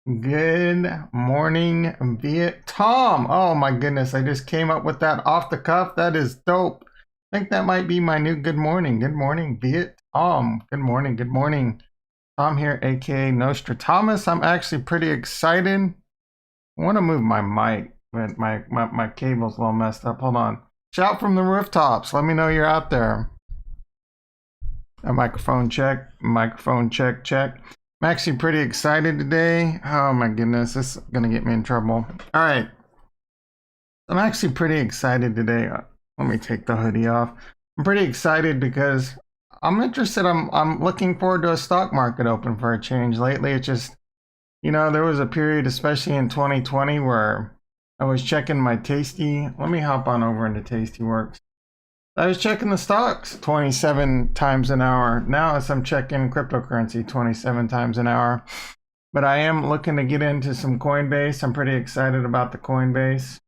Good morning, Tom. Oh my goodness, I just came up with that off the cuff. That is dope. I think that might be my new good morning. Good morning, Tom. Good morning, good morning. Tom here, aka Nostradamus. I'm actually pretty excited. I want to move my mic, but my cable's a little messed up. Hold on. Shout from the rooftops. Let me know you're out there. A microphone check. Microphone check, check. I'm actually pretty excited today. Oh my goodness, this is gonna get me in trouble. All right, I'm actually pretty excited today. Let me take the hoodie off. I'm pretty excited because I'm interested. I'm looking forward to a stock market open for a change. Lately, it just, there was a period, especially in 2020, where I was checking my Tasty. Let me hop on over into Tastyworks. I was checking the stocks 27 times an hour. Now as I'm checking cryptocurrency 27 times an hour. But I am looking to get into some Coinbase. I'm pretty excited about the Coinbase.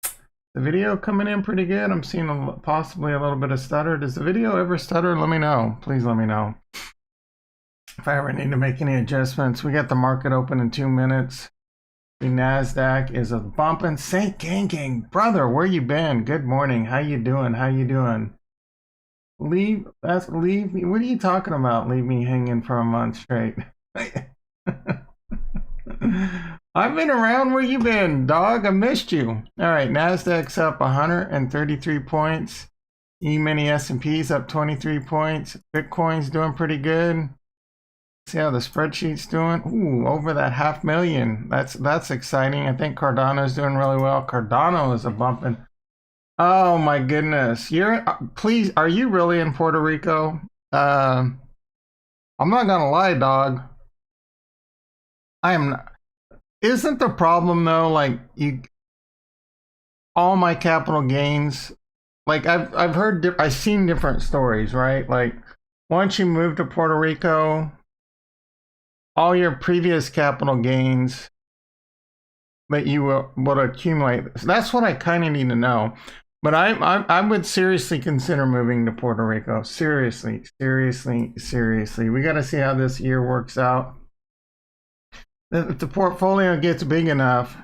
The video coming in pretty good. I'm seeing possibly a little bit of stutter. Does the video ever stutter? Let me know. Please let me know. If I ever need to make any adjustments. We got the market open in 2 minutes. The NASDAQ is a bumping. Saint Gang, brother, where you been? Good morning. How you doing? How you doing? Leave me. What are you talking about? Leave me hanging for a month straight. I've been around. Where you been, dog? I missed you. All right, NASDAQ's up 133 points. E-mini S&P's up 23 points. Bitcoin's doing pretty good. See how the spreadsheet's doing? Ooh, over that 500,000. That's exciting. I think Cardano's doing really well. Cardano is a bumping. Oh my goodness. Please, are you really in Puerto Rico? I'm not gonna lie, dog. I am not. Isn't the problem though, like all my capital gains, like I've seen different stories, right? Like once you move to Puerto Rico, all your previous capital gains that you would accumulate. That's what I kind of need to know. But I would seriously consider moving to Puerto Rico. Seriously. We got to see how this year works out. If the portfolio gets big enough.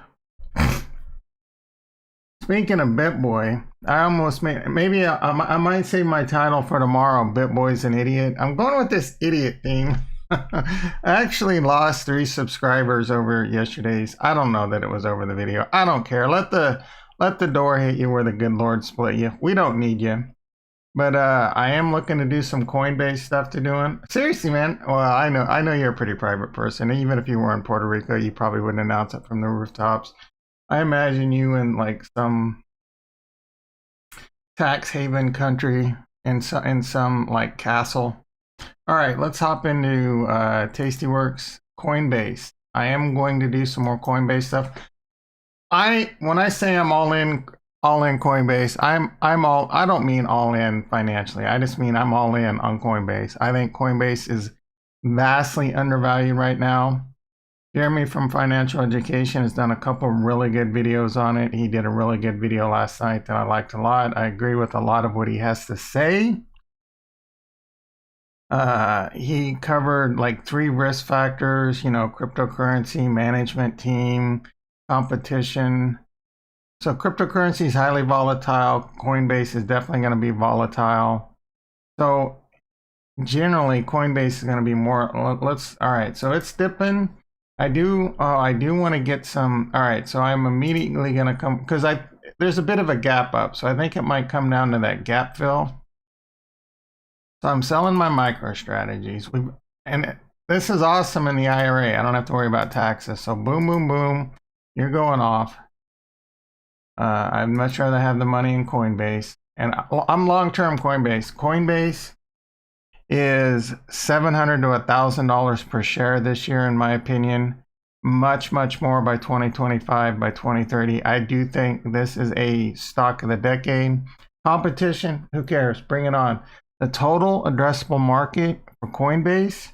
Speaking of BitBoy, I almost maybe I might save my title for tomorrow. BitBoy's an idiot. I'm going with this idiot theme. I actually lost 3 subscribers over yesterday's. I don't know that it was over the video. I don't care. Let the door hit you where the good Lord split you. We don't need you. But I am looking to do some Coinbase stuff to doing. Seriously, man. Well, I know you're a pretty private person. Even if you were in Puerto Rico, you probably wouldn't announce it from the rooftops. I imagine you in like some tax haven country in some like castle. All right, let's hop into Tastyworks, Coinbase. I am going to do some more Coinbase stuff. When I say I'm all in Coinbase, I don't mean all in financially. I just mean I'm all in on Coinbase. I think Coinbase is vastly undervalued right now. Jeremy from Financial Education has done a couple really good videos on it. He did a really good video last night that I liked a lot. I agree with a lot of what he has to say. He covered like 3 risk factors, cryptocurrency, management team, competition. So cryptocurrency is highly volatile. Coinbase is definitely going to be volatile. So generally Coinbase is going to be more, all right, so it's dipping. I do want to get some, all right, so I'm immediately going to come, because there's a bit of a gap up. So I think it might come down to that gap fill. So I'm selling my micro strategies. And this is awesome in the IRA. I don't have to worry about taxes. So boom, boom, boom, you're going off. I'd much rather have the money in Coinbase. And I'm long-term Coinbase. Coinbase is $700 to $1,000 per share this year, in my opinion. Much more by 2025, by 2030. I do think this is a stock of the decade. Competition, who cares? Bring it on. The total addressable market for Coinbase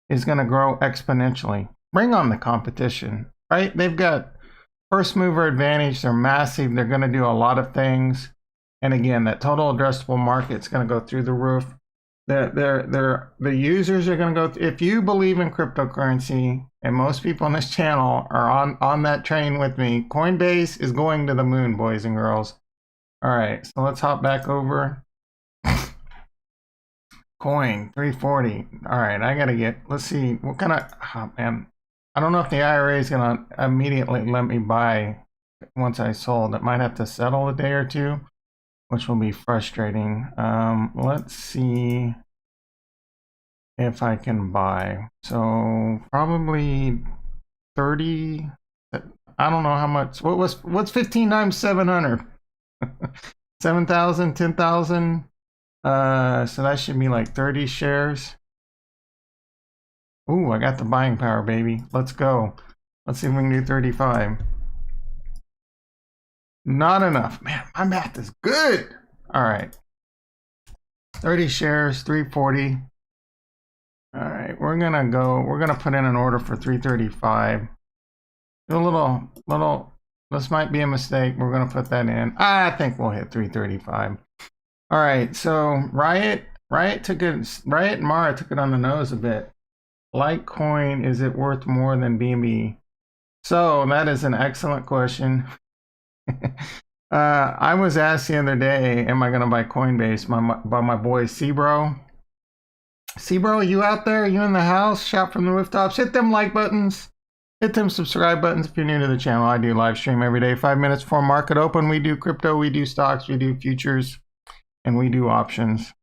is going to grow exponentially. Bring on the competition, right? They've got first mover advantage. They're massive. They're going to do a lot of things. And again, that total addressable market is going to go through the roof. The users are going to go. If you believe in cryptocurrency, and most people on this channel are on that train with me, Coinbase is going to the moon, boys and girls. All right, so let's hop back over. Coin 340. All right, I gotta get. Let's see what kind of. Oh, man, I don't know if the IRA is gonna immediately let me buy once I sold. It might have to settle a day or two, which will be frustrating. Let's see if I can buy. So probably 30. I don't know how much. What's 15 times 700? 7,000, 10,000. So that should be like 30 shares. Ooh, I got the buying power, baby. Let's go. Let's see if we can do 35. Not enough. Man, my math is good. All right. 30 shares, 340. All right, we're gonna put in an order for 335. Do a little, this might be a mistake. We're gonna put that in. I think we'll hit 335. All right, so Riot and Mara took it on the nose a bit. Litecoin, is it worth more than BNB? So that is an excellent question. I was asked the other day, am I going to buy Coinbase by my boy Cbro. Cbro, you out there? You in the house? Shout from the rooftops. Hit them like buttons. Hit them subscribe buttons if you're new to the channel. I do live stream every day, 5 minutes before market open. We do crypto, we do stocks, we do futures, and we do options.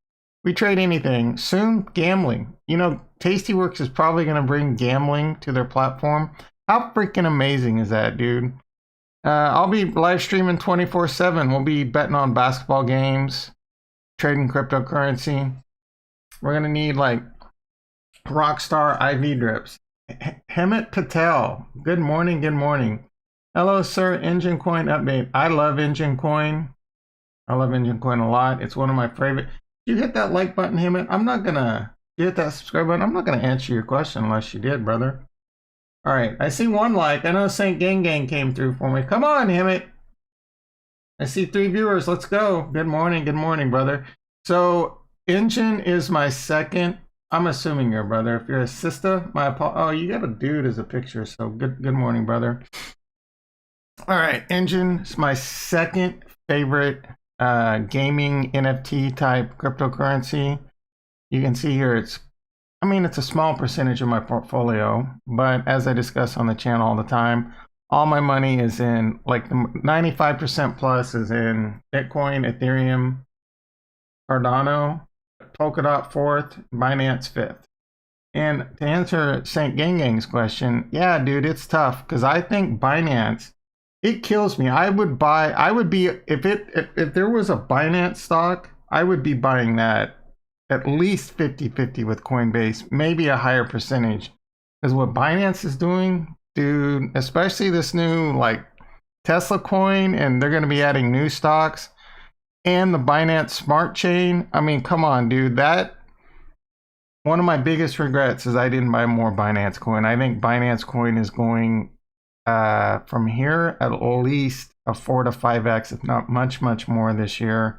We trade anything. Soon, gambling. You know, Tastyworks is probably going to bring gambling to their platform. How freaking amazing is that, dude? I'll be live streaming 24/7. We'll be betting on basketball games, trading cryptocurrency. We're going to need like Rockstar IV drips. Hemant Patel. Good morning. Good morning. Hello, sir. Engine Coin update. I love Engine Coin. I love Engine Coin a lot. It's one of my favorite. You hit that like button, Hemant. I'm not going to hit that subscribe button. I'm not going to answer your question unless you did, brother. All right. I see one like. I know Saint Gang Gang came through for me. Come on, Hemant. I see 3 viewers. Let's go. Good morning. Good morning, brother. So Engine is my second. I'm assuming you're a brother. If you're a sister, oh, you got a dude as a picture. So good morning, brother. All right, Engine is my second favorite gaming NFT type cryptocurrency. You can see here it's a small percentage of my portfolio, but as I discuss on the channel all the time, all my money is in, like, the 95% plus is in Bitcoin, Ethereum, Cardano, Polkadot 4th, Binance 5th. And to answer Saint Gang Gang's question, yeah, dude, it's tough because I think Binance, it kills me. If there was a Binance stock, I would be buying that at least 50-50 with Coinbase, maybe a higher percentage. Because what Binance is doing, dude, especially this new like Tesla coin, and they're going to be adding new stocks, and the Binance Smart Chain. I mean, come on, dude. That one of my biggest regrets is I didn't buy more Binance coin. I think Binance coin is going from here at least a 4 to 5x, if not much more this year.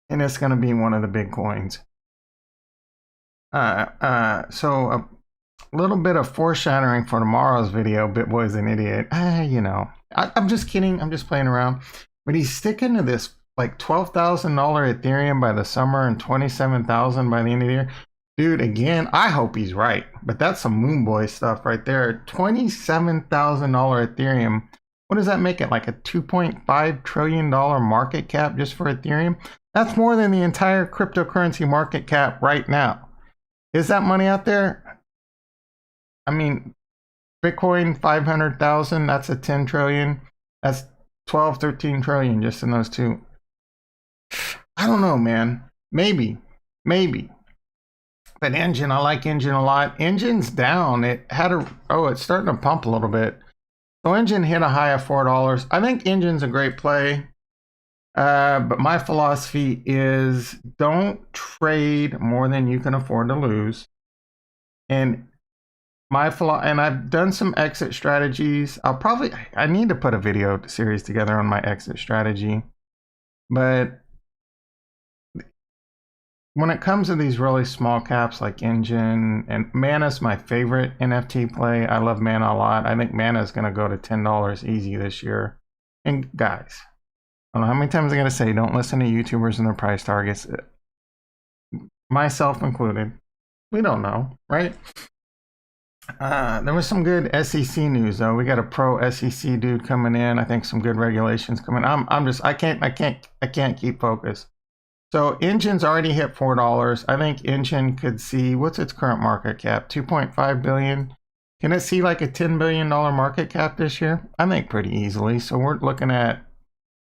And it's going to be one of the big coins. So a little bit of foreshadowing for tomorrow's video. BitBoy's an idiot. You know, I'm just kidding. I'm just playing around. But he's sticking to this like $12,000 Ethereum by the summer and $27,000 by the end of the year. Dude, again, I hope he's right. But that's some moon boy stuff right there. $27,000 Ethereum. What does that make it? Like a $2.5 trillion market cap just for Ethereum? That's more than the entire cryptocurrency market cap right now. Is that money out there? I mean, Bitcoin, 500,000, that's a 10 trillion. That's 12, 13 trillion just in those two. I don't know, man. Maybe. But Engine, I like Engine a lot. Engine's down. It's starting to pump a little bit. So Engine hit a high of $4. I think Engine's a great play. But my philosophy is don't trade more than you can afford to lose. And I've done some exit strategies. I need to put a video series together on my exit strategy. But when it comes to these really small caps like Engine, and Mana's my favorite NFT play. I love Mana a lot. I think Mana is going to go to $10 easy this year. And guys, I don't know how many times I'm going to say don't listen to YouTubers and their price targets, myself included. We don't know, right? There was some good SEC news though. We got a pro SEC dude coming in. I think some good regulations coming. I can't keep focused. So Engine's already hit $4. I think Engine could see, what's its current market cap? 2.5 billion. Can it see like a $10 billion market cap this year? I think pretty easily. So we're looking at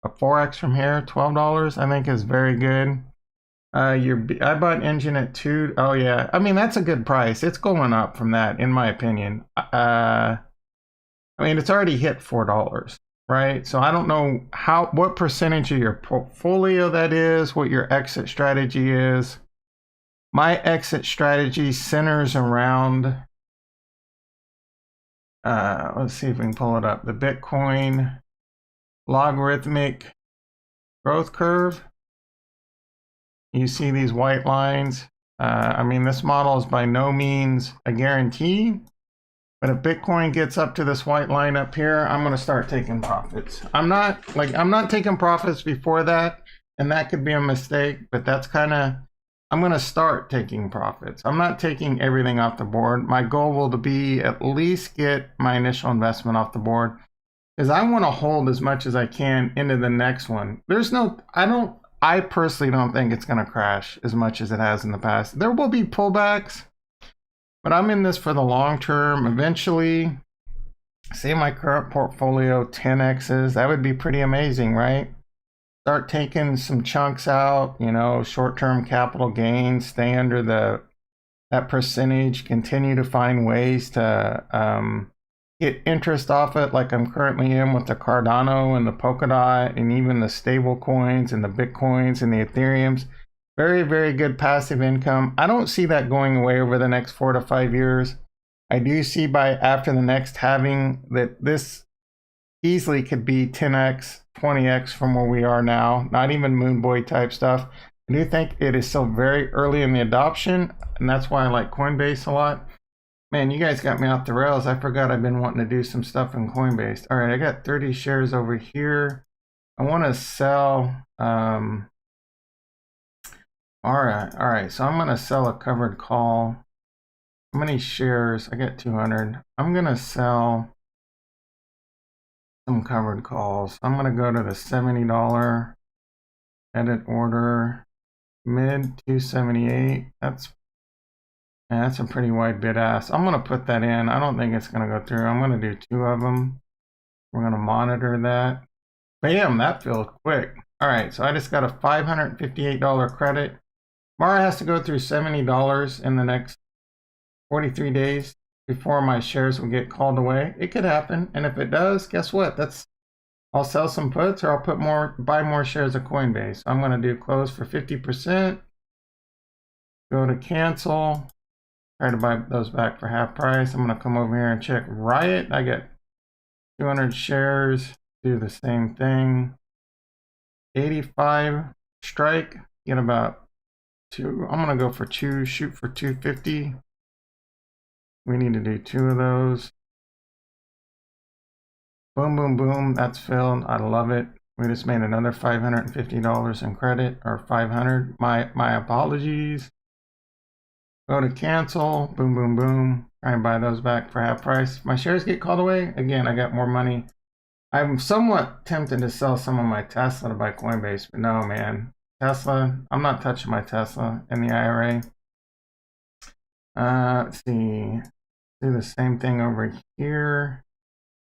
a 4x from here. $12 I think is very good. I bought Engine at 2. Oh yeah, I mean that's a good price. It's going up from that, in my opinion. I mean it's already hit $4, right? So I don't know what percentage of your portfolio that is, what your exit strategy is. My exit strategy centers around. Let's see if we can pull it up. The Bitcoin logarithmic growth curve. You see these white lines. I mean, this model is by no means a guarantee, but if Bitcoin gets up to this white line up here, I'm going to start taking profits. I'm not taking profits before that, and that could be a mistake, but that's kind of, I'm going to start taking profits. I'm not taking everything off the board. My goal will be at least get my initial investment off the board, because I want to hold as much as I can into the next one. I personally don't think it's going to crash as much as it has in the past. There will be pullbacks, but I'm in this for the long term. Eventually, say my current portfolio 10x's, that would be pretty amazing, right? Start taking some chunks out, short-term capital gains, stay under that percentage, continue to find ways to get interest off it, like I'm currently in with the Cardano and the Polkadot and even the stable coins and the Bitcoins and the Ethereums. Very, very good passive income. I don't see that going away over the next 4 to 5 years. I do see after the next halving that this easily could be 10x, 20x from where we are now. Not even moon boy type stuff. I do think it is still very early in the adoption, and that's why I like Coinbase a lot. Man, you guys got me off the rails. I forgot I've been wanting to do some stuff in Coinbase. All right, I got 30 shares over here. I want to sell. All right. So I'm going to sell a covered call. How many shares? I got 200. I'm going to sell some covered calls. I'm going to go to the $70 edit order, mid 278. That's a pretty wide bid ask. I'm going to put that in. I don't think it's going to go through. I'm going to do 2 of them. We're going to monitor that. Bam, that feels quick. All right, so I just got a $558 credit. Mara has to go through $70 in the next 43 days before my shares will get called away. It could happen, and if it does, guess what? I'll sell some puts, or I'll buy more shares of Coinbase. I'm going to do close for 50%. Go to cancel. Try to buy those back for half price. I'm going to come over here and check Riot. I get 200 shares. Do the same thing. 85 strike. Get about 2. I'm going to go for 2. Shoot for 250. We need to do 2 of those. Boom, boom, boom. That's filled. I love it. We just made another $550 in credit, or 500. My apologies. Go to cancel, boom, boom, boom. Try and buy those back for half price. My shares get called away. Again, I got more money. I'm somewhat tempted to sell some of my Tesla to buy Coinbase, but no, man. Tesla, I'm not touching my Tesla in the IRA. Let's see. Do the same thing over here.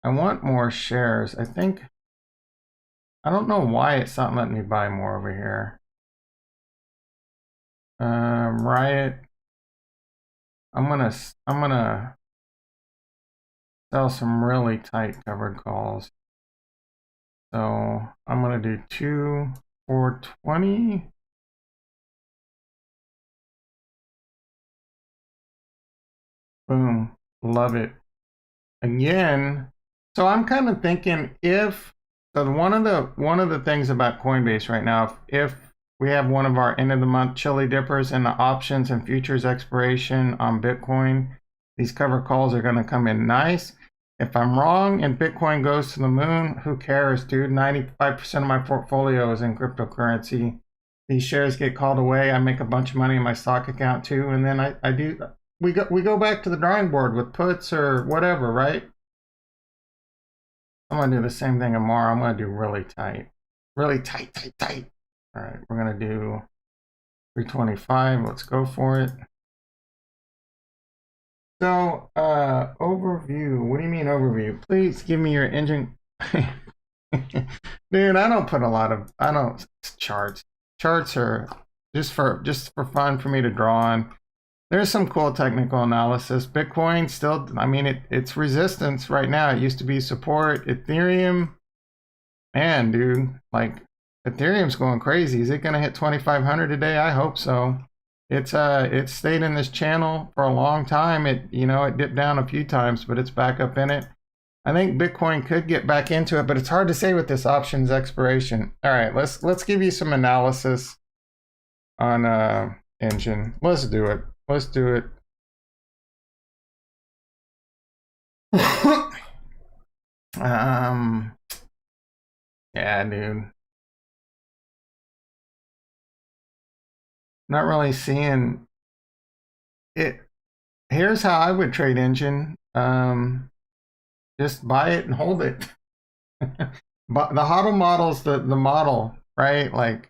I want more shares. I don't know why it's not letting me buy more over here. Riot. I'm gonna sell some really tight covered calls. So I'm gonna do 2 for 20. Boom, love it. Again, so I'm kind of thinking one of the things about Coinbase right now, if we have one of our end of the month chili dippers in the options and futures expiration on Bitcoin. These cover calls are going to come in nice. If I'm wrong and Bitcoin goes to the moon, who cares, dude? 95% of my portfolio is in cryptocurrency. These shares get called away. I make a bunch of money in my stock account too, and then we go back to the drawing board with puts or whatever, right? I'm gonna do the same thing tomorrow. I'm gonna do really tight. Really tight. All right, we're gonna do 325. Let's go for it. So, overview. What do you mean overview? Please give me your engine. Dude, I don't put a lot of, charts. Charts are just for fun for me to draw on. There's some cool technical analysis. Bitcoin still, I mean, it's resistance right now. It used to be support. Ethereum, man, dude, like Ethereum's going crazy. Is it going to hit 2,500 today? I hope so. It's stayed in this channel for a long time. It dipped down a few times, but it's back up in it. I think Bitcoin could get back into it, but it's hard to say with this options expiration. All right, let's give you some analysis on engine. Let's do it. Let's do it. Yeah, dude. Not really seeing it. Here's how I would trade engine. Just buy it and hold it. But the HODL model's the model, right? Like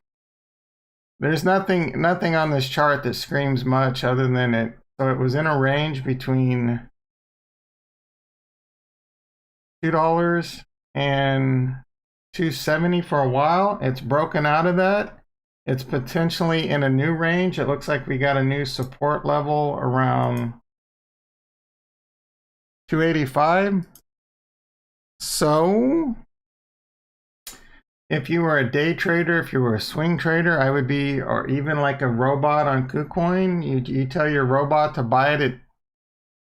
there's nothing on this chart that screams much other than it. So it was in a range between $2 and $2.70 for a while. It's broken out of that. It's potentially in a new range. It looks like we got a new support level around 285. So if you were a day trader, if you were a swing trader, I would be, or even like a robot on KuCoin, you tell your robot to buy it at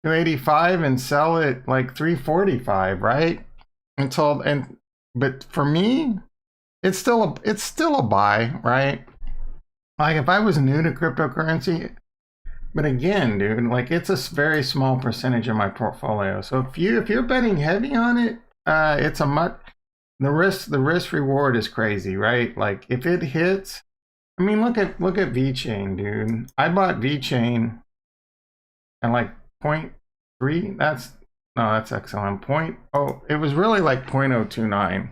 285 and sell it like 345, right? But for me, it's still a buy, right? Like if I was new to cryptocurrency, but again, dude, like it's a very small percentage of my portfolio. So if you're betting heavy on it, it's a much, the risk reward is crazy, right? Like if it hits, I mean, look at VeChain, dude. I bought VeChain at like 0.3. That's excellent. It was really like 0.029.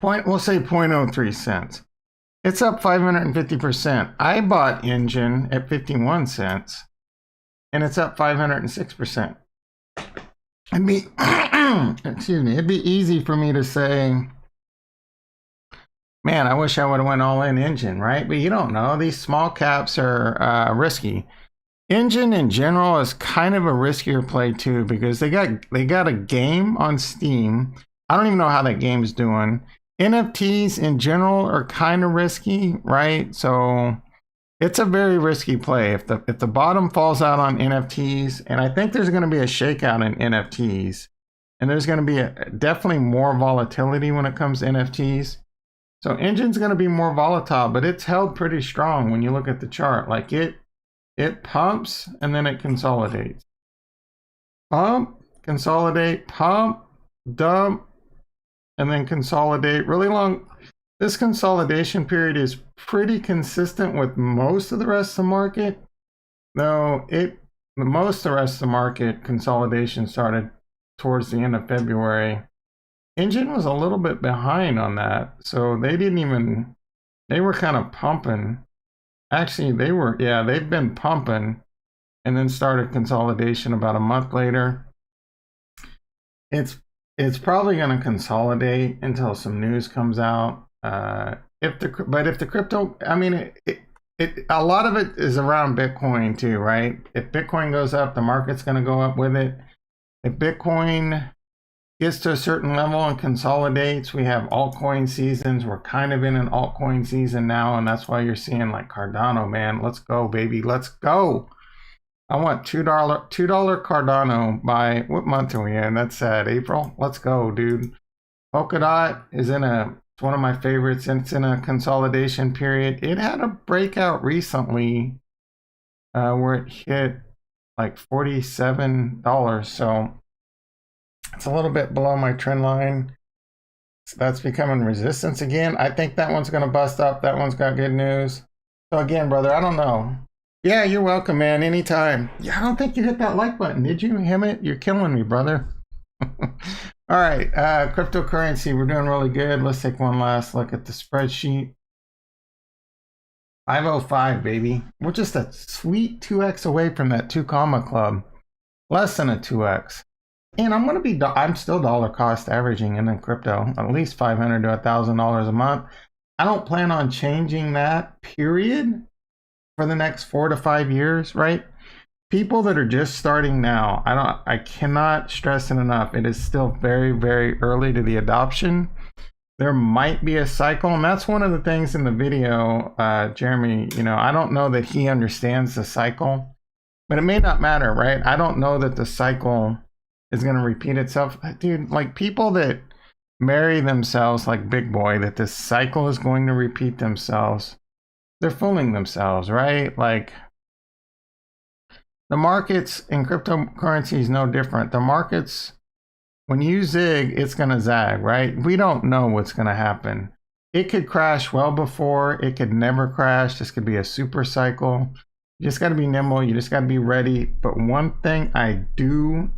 We'll say 0.03 cents. It's up 550%. I bought Engine at 51 cents, and it's up 506%. Excuse me. It'd be easy for me to say, man, I wish I would have went all in Engine, right? But you don't know. These small caps are risky. Engine in general is kind of a riskier play too because they got a game on Steam. I don't even know how that game's doing. NFTs in general are kind of risky, right? So it's a very risky play. If the bottom falls out on NFTs, and I think there's going to be a shakeout in NFTs, and there's going to be definitely more volatility when it comes to NFTs. So Engine's going to be more volatile, but it's held pretty strong when you look at the chart. Like it pumps and then it consolidates. Pump, consolidate, pump, dump, and then consolidate really long. This consolidation period is pretty consistent with most of the rest of the market. Though most of the rest of the market consolidation started towards the end of February. Engine was a little bit behind on that. So they were kind of pumping. Actually, they've been pumping and then started consolidation about a month later. It's probably going to consolidate until some news comes out. If the crypto, I mean, a lot of it is around Bitcoin too, right? If Bitcoin goes up, the market's going to go up with it. If Bitcoin gets to a certain level and consolidates, we have altcoin seasons. We're kind of in an altcoin season now, and that's why you're seeing like Cardano, man. Let's go, baby. Let's go. I want $2 Cardano by, what month are we in? That's April. Let's go, dude. Polkadot is in a It's one of my favorites. It's in a consolidation period. It had a breakout recently where it hit like $47. So it's a little bit below my trend line. So that's becoming resistance again. I think that one's going to bust up. That one's got good news. So again, brother, I don't know. Yeah, you're welcome, man. Anytime. Yeah, I don't think you hit that like button, did you, Hemet? You're killing me, brother. All right, cryptocurrency, we're doing really good. Let's take one last look at the spreadsheet. 505, baby. We're just a sweet 2x away from that 2 comma club. Less than a 2x. And I'm still dollar cost averaging in crypto, at least $500 to $1,000 a month. I don't plan on changing that, period, for the next 4 to 5 years, right? People that are just starting now, I cannot stress it enough. It is still very, very early to the adoption. There might be a cycle, and that's one of the things in the video, Jeremy, I don't know that he understands the cycle, but it may not matter, right? I don't know that the cycle is going to repeat itself. Dude, like people that marry themselves like Big Boy, that this cycle is going to repeat themselves, they're fooling themselves, right? Like, the markets in cryptocurrency is no different. The markets, when you zig, it's going to zag, right? We don't know what's going to happen. It could crash well before. It could never crash. This could be a super cycle. You just got to be nimble. You just got to be ready. But one thing I do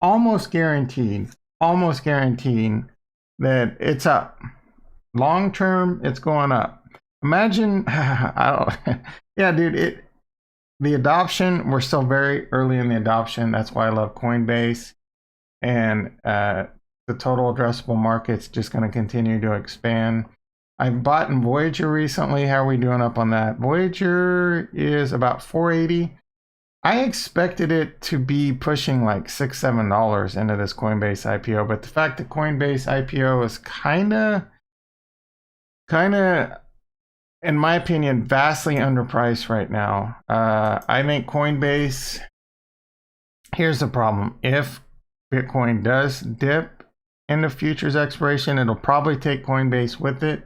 almost guaranteed that it's up. Long term, it's going up. Imagine, yeah, dude, the adoption, we're still very early in the adoption. That's why I love Coinbase. And the total addressable market's just going to continue to expand. I bought in Voyager recently. How are we doing up on that? Voyager is about $4.80. I expected it to be pushing like $6, $7 into this Coinbase IPO. But the fact that Coinbase IPO is kind of, in my opinion, vastly underpriced right now. I think Coinbase, here's the problem. If Bitcoin does dip into futures expiration, it'll probably take Coinbase with it.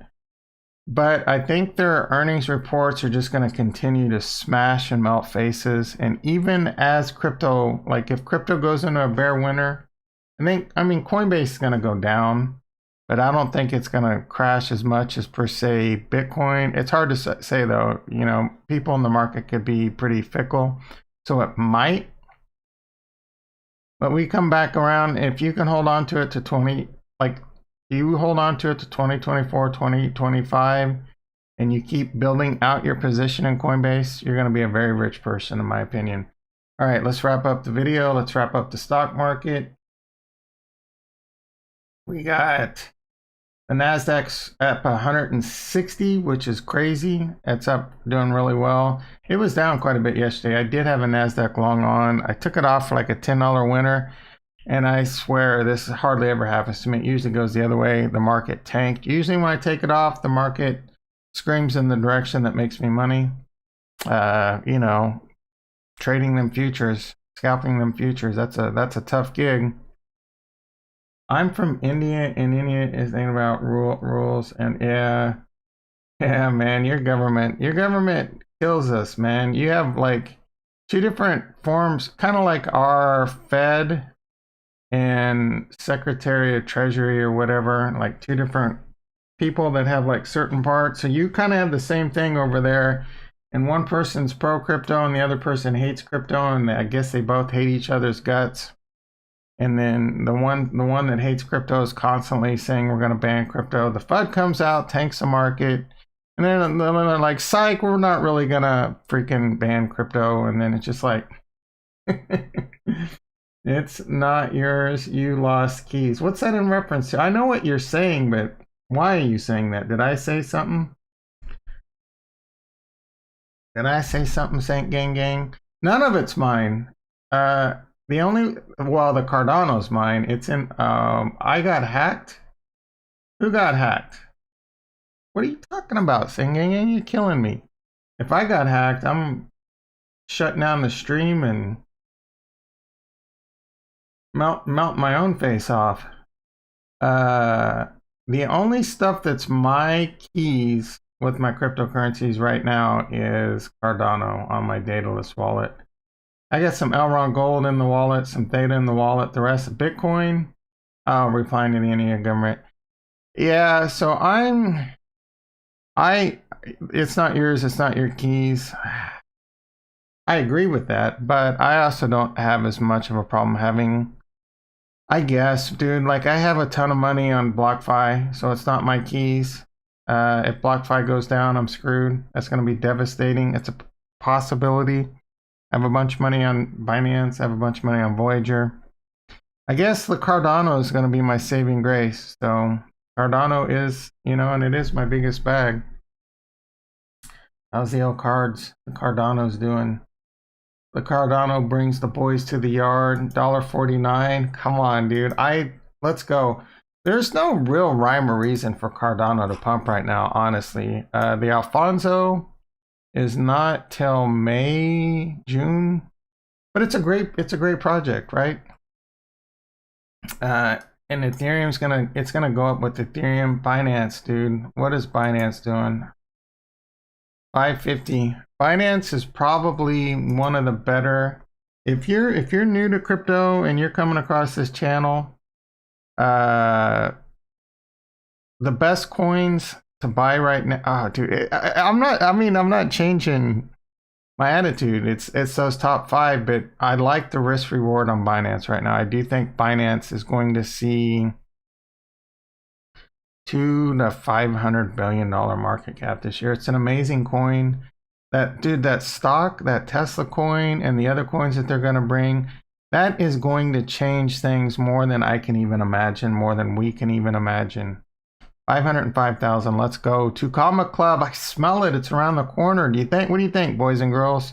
But I think their earnings reports are just going to continue to smash and melt faces. And even as crypto, like if crypto goes into a bear winter, Coinbase is going to go down. But I don't think it's going to crash as much as per se Bitcoin. It's hard to say though, people in the market could be pretty fickle. So it might. But we come back around. If you can hold on to it to 2024, 2025, and you keep building out your position in Coinbase, you're going to be a very rich person in my opinion. All right, let's wrap up the video. Let's wrap up the stock market. We got the Nasdaq's up 160, which is crazy. It's up, doing really well. It was down quite a bit yesterday. I did have a Nasdaq long on. I took it off for like a $10 winner, and I swear this hardly ever happens to me. It usually goes the other way. The market tanked. Usually when I take it off, the market screams in the direction that makes me money. Trading them futures, scalping them futures. That's a tough gig. I'm from India, and India is thinking about rules, and yeah, man, your government kills us, man. You have like 2 different forms, kind of like our Fed and Secretary of Treasury or whatever, like 2 different people that have like certain parts. So you kind of have the same thing over there, and one person's pro crypto and the other person hates crypto, and I guess they both hate each other's guts. And then the one that hates crypto is constantly saying we're going to ban crypto. The FUD comes out, tanks the market, and then they're like, psych, we're not really going to freaking ban crypto. And then it's just like, it's not yours, you lost keys. What's that in reference to? I know what you're saying, but why are you saying that? Did I say something? Saint Gang? None of it's mine. The Cardano's mine. It's in, I got hacked. Who got hacked? What are you talking about, Saint Gang? You're killing me. If I got hacked, I'm shutting down the stream and melt my own face off. The only stuff that's my keys with my cryptocurrencies right now is Cardano on my dataless wallet. I got some Elrond Gold in the wallet, some Theta in the wallet. The rest of Bitcoin, I'll reply to the Indian government. Yeah, so it's not yours, it's not your keys. I agree with that, but I also don't have as much of a problem having, I guess, dude, like I have a ton of money on BlockFi, so it's not my keys. If BlockFi goes down, I'm screwed. That's going to be devastating. It's a possibility. I have a bunch of money on Binance. I have a bunch of money on Voyager. I guess the Cardano is going to be my saving grace. So Cardano is, and it is my biggest bag. How's the old cards? The Cardano's doing. The Cardano brings the boys to the yard. $1.49. Come on, dude. Let's go. There's no real rhyme or reason for Cardano to pump right now, honestly. The Alfonso is not till May, June, but it's a great project, right? And Ethereum's gonna go up with Ethereum. Binance, dude. What is Binance doing? 550. Binance is probably one of the better. If you're new to crypto and you're coming across this channel, the best coins to buy right now. Oh, dude, I'm not changing my attitude. It's those top 5, but I like the risk reward on Binance right now. I do think Binance is going to see $200 to $500 billion market cap this year. It's an amazing coin. That stock, that Tesla coin, and the other coins that they're going to bring, that is going to change things more than I can even imagine, more than we can even imagine. 505,000. Let's go. Tukama Club. I smell it. It's around the corner. What do you think, boys and girls?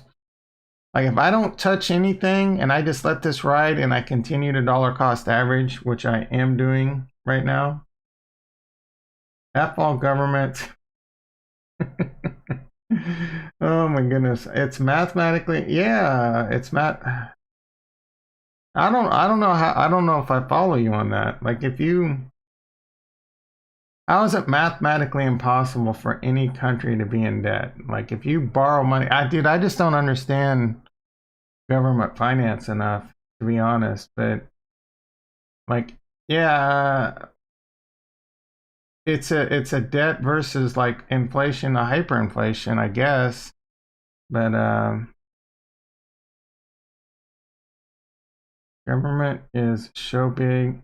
Like, if I don't touch anything and I just let this ride and I continue to dollar cost average, which I am doing right now. F all government. Oh my goodness. It's mathematically, yeah, it's math. I don't know if I follow you on that. Like, how is it mathematically impossible for any country to be in debt? Like, if you borrow money, I just don't understand government finance enough, to be honest. But, like, yeah, it's a debt versus like inflation, a hyperinflation, I guess. But government is so big.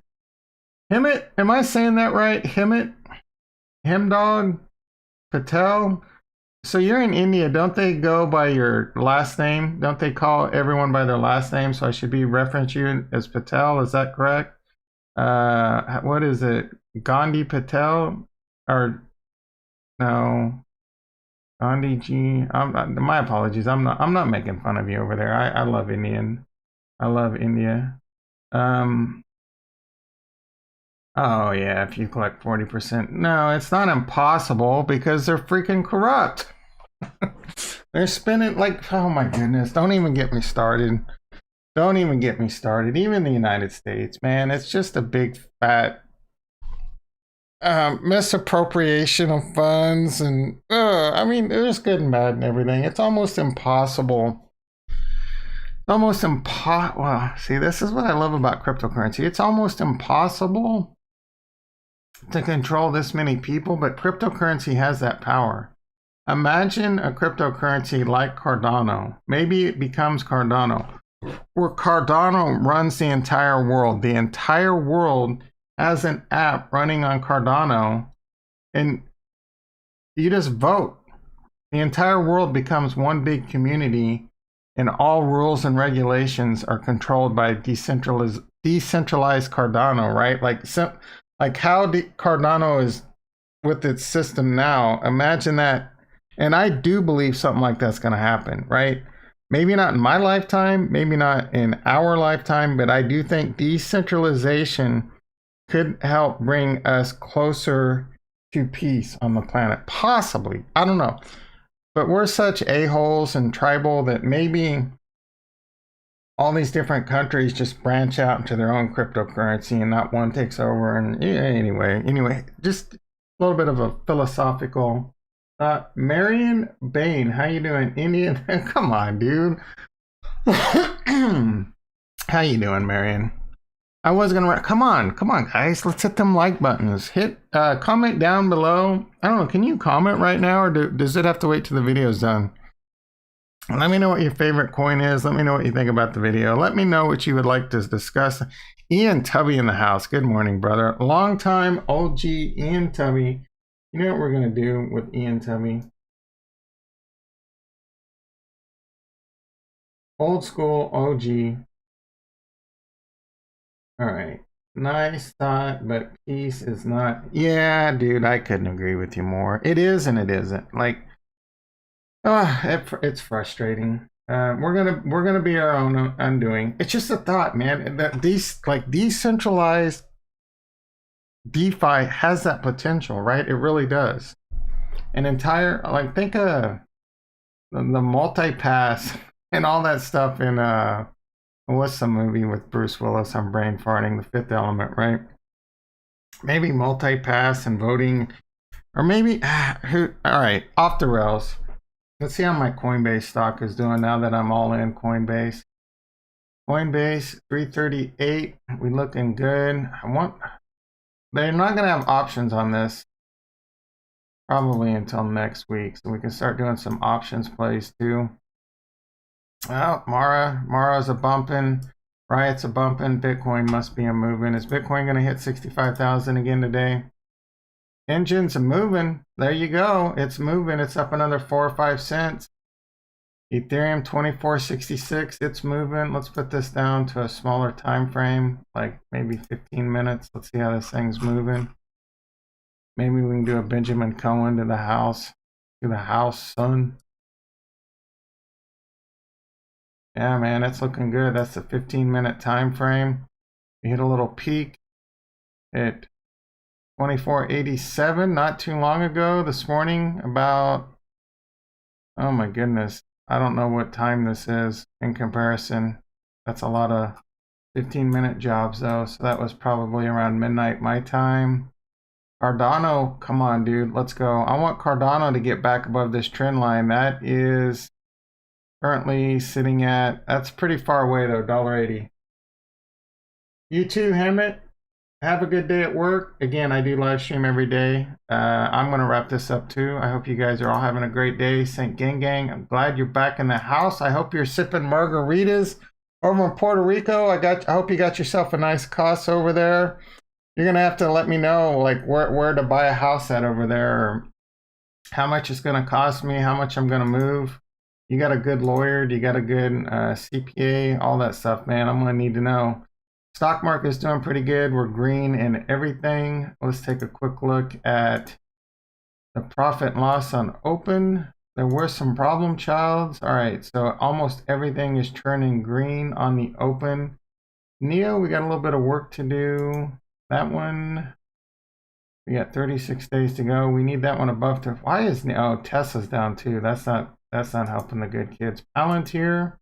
Himit, am I saying that right? Himdog Patel. So you're in India. Don't they go by your last name? Don't they call everyone by their last name? So I should be reference you as Patel. Is that correct? What is it? Gandhi Patel? Or no? Gandhi G. My apologies. I'm not making fun of you over there. I love Indian. I love India. Oh yeah, if you collect 40%. No, it's not impossible because they're freaking corrupt. They're spending like, oh my goodness, don't even get me started. Don't even get me started. Even the United States, man, it's just a big fat misappropriation of funds. And I mean, there's good and bad and everything. It's almost impossible. Well, see, this is what I love about cryptocurrency. It's almost impossible to control this many people, but cryptocurrency has that power. Imagine a cryptocurrency like Cardano. Maybe it becomes Cardano, where Cardano runs the entire world. The entire world has an app running on Cardano, and you just vote. The entire world becomes one big community, and all rules and regulations are controlled by decentralized Cardano, right? Like how Cardano is with its system now. Imagine that. And I do believe something like that's going to happen, right? Maybe not in my lifetime, maybe not in our lifetime, but I do think decentralization could help bring us closer to peace on the planet. Possibly. I don't know. But we're such a-holes and tribal that maybe all these different countries just branch out into their own cryptocurrency and not one takes over. And yeah, anyway, just a little bit of a philosophical thought. Marion Bain, how you doing? Indian? Come on, dude. How you doing, Marion? I was gonna come on, guys. Let's hit them like buttons. Hit comment down below. I don't know. Can you comment right now, or does it have to wait till the video's done? Let me know what your favorite coin is. Let me know what you think about the video. Let me know what you would like to discuss. Ian Tubby in the house. Good morning, brother. Long time OG Ian Tubby. You know what we're gonna do with Ian Tubby? Old school OG. All right. Nice thought, but peace is not. Yeah, dude, I couldn't agree with you more. It is and it isn't. Like, it's frustrating. We're gonna be our own undoing. It's just a thought, man. That these like decentralized DeFi has that potential, right? It really does. An entire like think of the multi-pass and all that stuff in what's the movie with Bruce Willis? I'm brain farting. The Fifth Element, right? Maybe multi-pass and voting, or maybe all right, off the rails. Let's see how my Coinbase stock is doing now that I'm all in Coinbase. Coinbase 338. We looking good. They're not gonna have options on this probably until next week, so we can start doing some options plays too. Oh, Mara's a bumping. Riot's a bumping. Bitcoin must be a moving. Is Bitcoin going to hit 65,000 again today? Engine's a moving. There you go. It's moving. It's up another 4 or 5 cents. Ethereum 2466. It's moving. Let's put this down to a smaller time frame, like maybe 15 minutes. Let's see how this thing's moving. Maybe we can do a Benjamin Cohen to the house. To the house, son. Yeah, man, that's looking good. That's a 15-minute time frame. We hit a little peak at 2487 not too long ago. This morning, about, oh my goodness, I don't know what time this is in comparison. That's a lot of 15-minute jobs though, so that was probably around midnight my time. Cardano, come on, dude, let's go. I want Cardano to get back above this trend line. That is currently sitting at, that's pretty far away though, $1.80. You too, Hammett. Have a good day at work. Again, I do live stream every day. I'm going to wrap this up too. I hope you guys are all having a great day. St. Gang, I'm glad you're back in the house. I hope you're sipping margaritas over in Puerto Rico. I hope you got yourself a nice cost over there. You're going to have to let me know like where to buy a house at over there, or how much it's going to cost me, how much I'm going to move. You got a good lawyer? Do you got a good CPA? All that stuff, man. I'm going to need to know. Stock market is doing pretty good. We're green in everything. Let's take a quick look at the profit and loss on open. There were some problem childs. All right, so almost everything is turning green on the open. NEO, we got a little bit of work to do. That one, we got 36 days to go. We need that one above. Why is Tesla's down too? That's not helping the good kids. Palantir,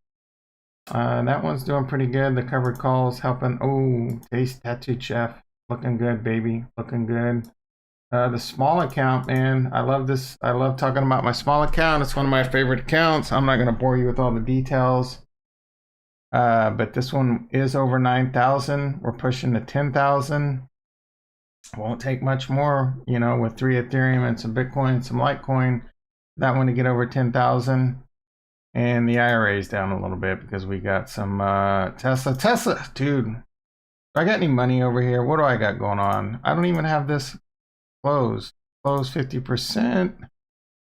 that one's doing pretty good. The covered calls helping. Oh, Taste Tattoo Chef, looking good, baby, looking good. The small account, man, I love this. I love talking about my small account. It's one of my favorite accounts. I'm not going to bore you with all the details, but this one is over 9,000. We're pushing to 10,000. Won't take much more, you know, with 3 Ethereum and some Bitcoin and some Litecoin. That one to get over 10,000. And the IRA is down a little bit because we got some Tesla, dude. Do I got any money over here? What do I got going on? I don't even have this closed. Close 50%.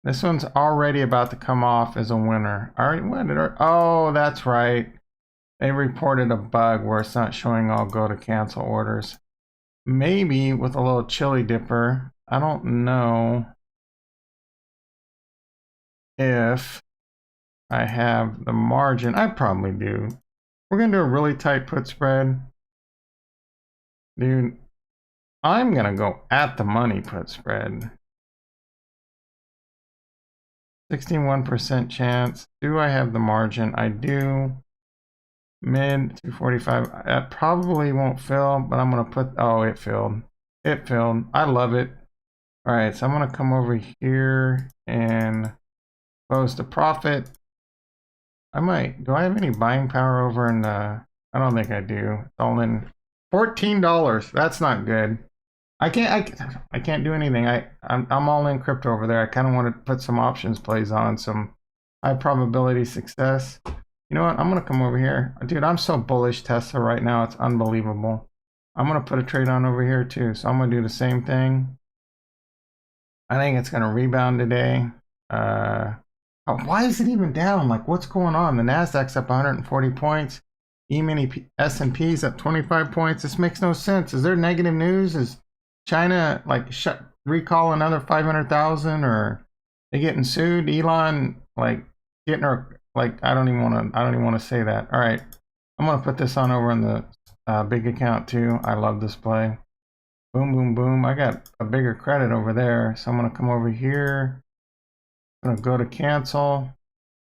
This one's already about to come off as a winner. Oh, that's right. They reported a bug where it's not showing all go to cancel orders. Maybe with a little chili dipper. I don't know if I have the margin. I probably do. We're going to do a really tight put spread. Dude, I'm going to go at the money put spread. 61% chance. Do I have the margin? I do. Mid 245. That probably won't fill, but I'm gonna put, oh, it filled. It filled. I love it. All right, so I'm gonna come over here and close the profit. I might, do I have any buying power over in the, I don't think I do. It's all in $14. That's not good. I can't do anything. I'm all in crypto over there. I kind of want to put some options plays on, some high probability success. You know what? I'm gonna come over here, dude. I'm so bullish Tesla right now. It's unbelievable. I'm gonna put a trade on over here too. So I'm gonna do the same thing. I think it's gonna rebound today. Why is it even down? Like, what's going on? The Nasdaq's up 140 points. E-mini S&P's up 25 points. This makes no sense. Is there negative news? Is China like recall another 500,000, or they getting sued? Elon like getting her, like, I don't even want to say that. All right, I'm gonna put this on over in the big account too. I love this play. Boom, boom, boom. I got a bigger credit over there, so I'm gonna come over here. I'm gonna go to cancel.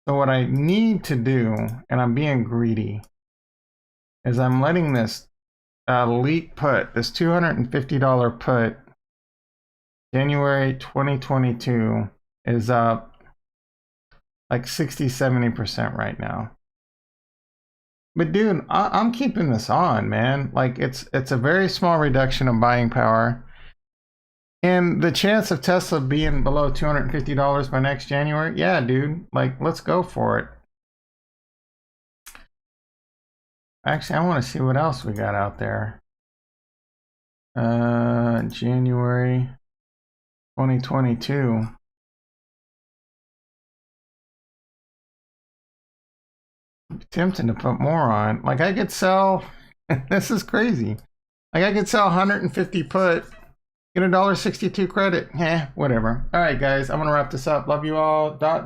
So what I need to do, and I'm being greedy, is I'm letting this elite put, this $250 put, January 2022, is up like 60-70% right now. But dude, I'm keeping this on, man. Like, it's a very small reduction of buying power. And the chance of Tesla being below $250 by next January, yeah, dude, like, let's go for it. Actually, I want to see what else we got out there. January 2022. I'm tempting to put more on. Like, I could sell, this is crazy. Like, I could sell 150 put, get $1.62 credit. Whatever. All right, guys, I'm gonna wrap this up. Love you all. Dot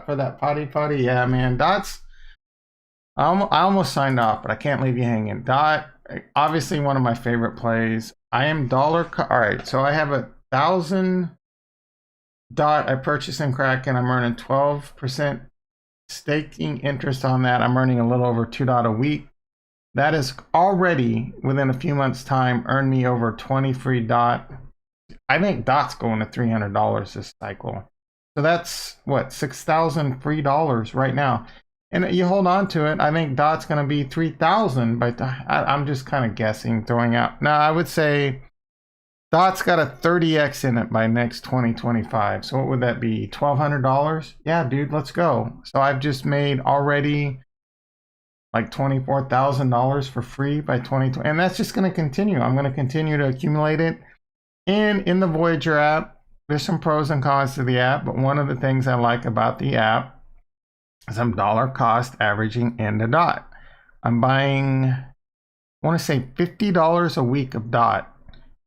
for that potty. Yeah, man. Dots. I almost signed off, but I can't leave you hanging. Dot, obviously one of my favorite plays. I am all right, so I have 1,000 Dot I purchased in Kraken. I'm earning 12% staking interest on that. I'm earning a little over $2 a week. That is already, within a few months' time, earned me over 20 free Dot. I think Dot's going to $300 this cycle. So that's, what, 6,000 free dollars right now. And you hold on to it, I think Dot's going to be 3,000. But I'm just kind of guessing, throwing out. Now, I would say Dot's got a 30x in it by next 2025. So what would that be? $1,200? Yeah, dude, let's go. So I've just made already like $24,000 for free by 2020. And that's just going to continue. I'm going to continue to accumulate it. And in the Voyager app, there's some pros and cons to the app. But one of the things I like about the app is I'm dollar cost averaging into Dot. I'm buying, I want to say $50 a week of Dot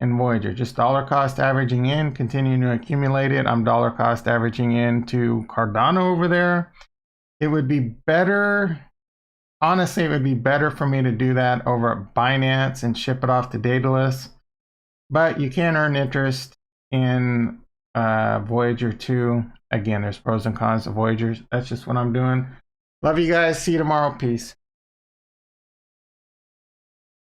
in Voyager. Just dollar cost averaging in, continuing to accumulate it. I'm dollar cost averaging into Cardano over there. It would be better, honestly, it would be better for me to do that over at Binance and ship it off to Daedalus. But you can earn interest in Voyager too. Again, there's pros and cons to Voyagers. That's just what I'm doing. Love you guys. See you tomorrow. Peace.